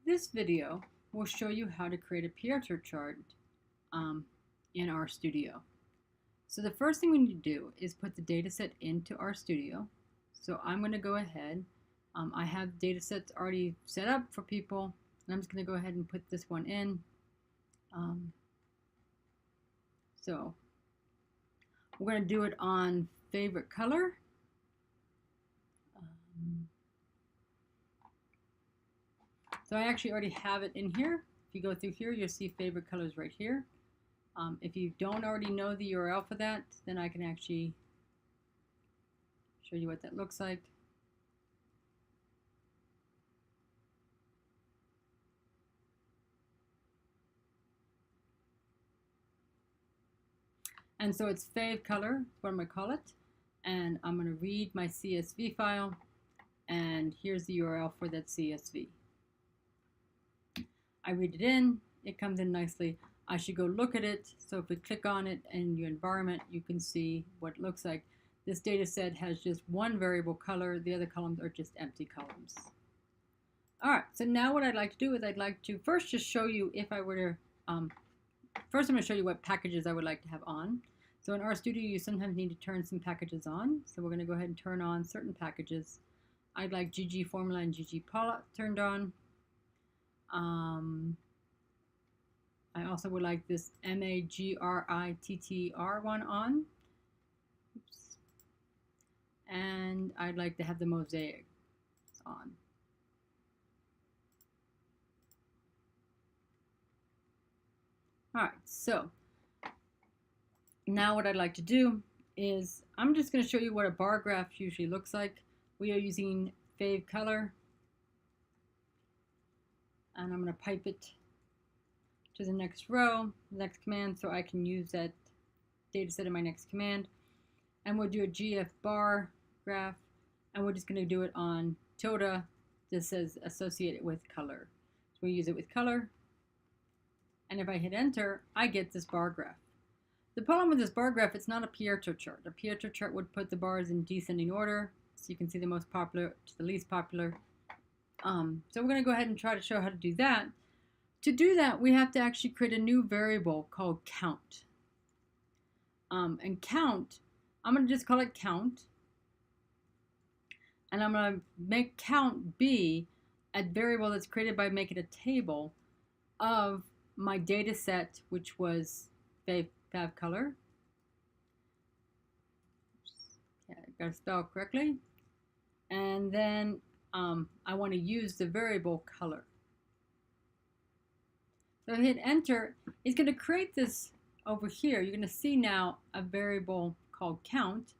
This video will show you how to create a Pareto chart in RStudio. So the first thing we need to do is put the data set into RStudio. So I'm going to go ahead. I have data sets already set up for people, and I'm just going to go ahead and put this one in. So we're going to do it on favorite color. So I actually already have it in here. If you go through here, you'll see favorite colors right here. If you don't already know the URL for that, then I can actually show you what that looks like. And so it's fave color, what I'm going to call it. And I'm going to read my CSV file. And here's the URL for that CSV. I read it in, it comes in nicely. I should go look at it. So if we click on it in your environment, you can see what it looks like. This data set has just one variable color. The other columns are just empty columns. All right, so now what I'd like to do is I'd like to first just show you if I were to, first I'm going to show you what packages I would like to have on. So in RStudio, you sometimes need to turn some packages on. So we're going to go ahead and turn on certain packages. I'd like GG Formula and ggplot turned on. I also would like this MAGRITTR one on. Oops. And I'd like to have the mosaic on. All right, so now what I'd like to do is I'm just going to show you what a bar graph usually looks like. We are using fave color. And I'm going to pipe it to the next row, the next command, so I can use that data set in my next command. And we'll do a GF bar graph, and we're just going to do it on tilde. This says associate it with color. So we use it with color. And if I hit enter, I get this bar graph. The problem with this bar graph, it's not a Pareto chart. A Pareto chart would put the bars in descending order, so you can see the most popular to the least popular. So we're going to go ahead and try to show how to do that. To do that, we have to actually create a new variable called count. And count, I'm going to just call it count. And I'm going to make count be a variable that's created by making a table of my data set, which was fav color. Okay, I got to spell it correctly. And then I want to use the variable color. So I hit enter. It's going to create this over here. You're going to see now a variable called count.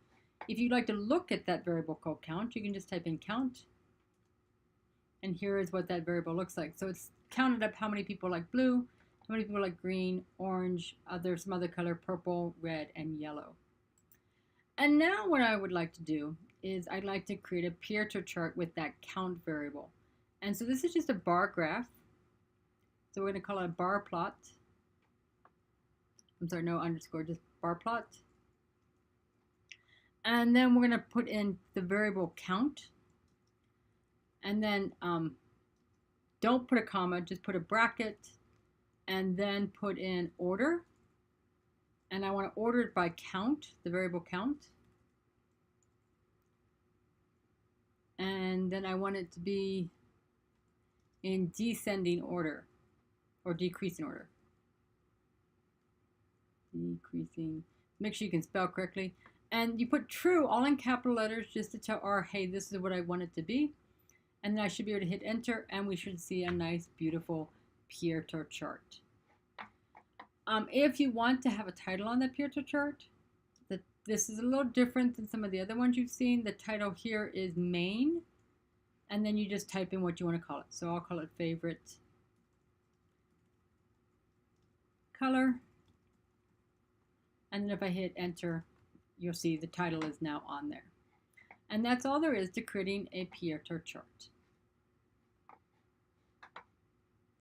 If you'd like to look at that variable called count, you can just type in count. And here is what that variable looks like. So it's counted up how many people like blue, how many people like green, orange, some other color, purple, red, and yellow. And now what I would like to do is I'd like to create a Pareto chart with that count variable. And so this is just a bar graph. So we're going to call it a bar plot. I'm sorry, no underscore, just bar plot. And then we're going to put in the variable count. And then don't put a comma, just put a bracket. And then put in order. And I want to order it by count, the variable count. And then I want it to be in descending order or decreasing order. Decreasing. Make sure you can spell correctly. And you put true all in capital letters just to tell R, hey, this is what I want it to be. And then I should be able to hit enter, and we should see a nice, beautiful Pareto chart. If you want to have a title on the Pareto chart, this is a little different than some of the other ones you've seen. The title here is main, and then you just type in what you want to call it. So I'll call it favorite color. And then if I hit enter, you'll see the title is now on there. And that's all there is to creating a Pareto chart.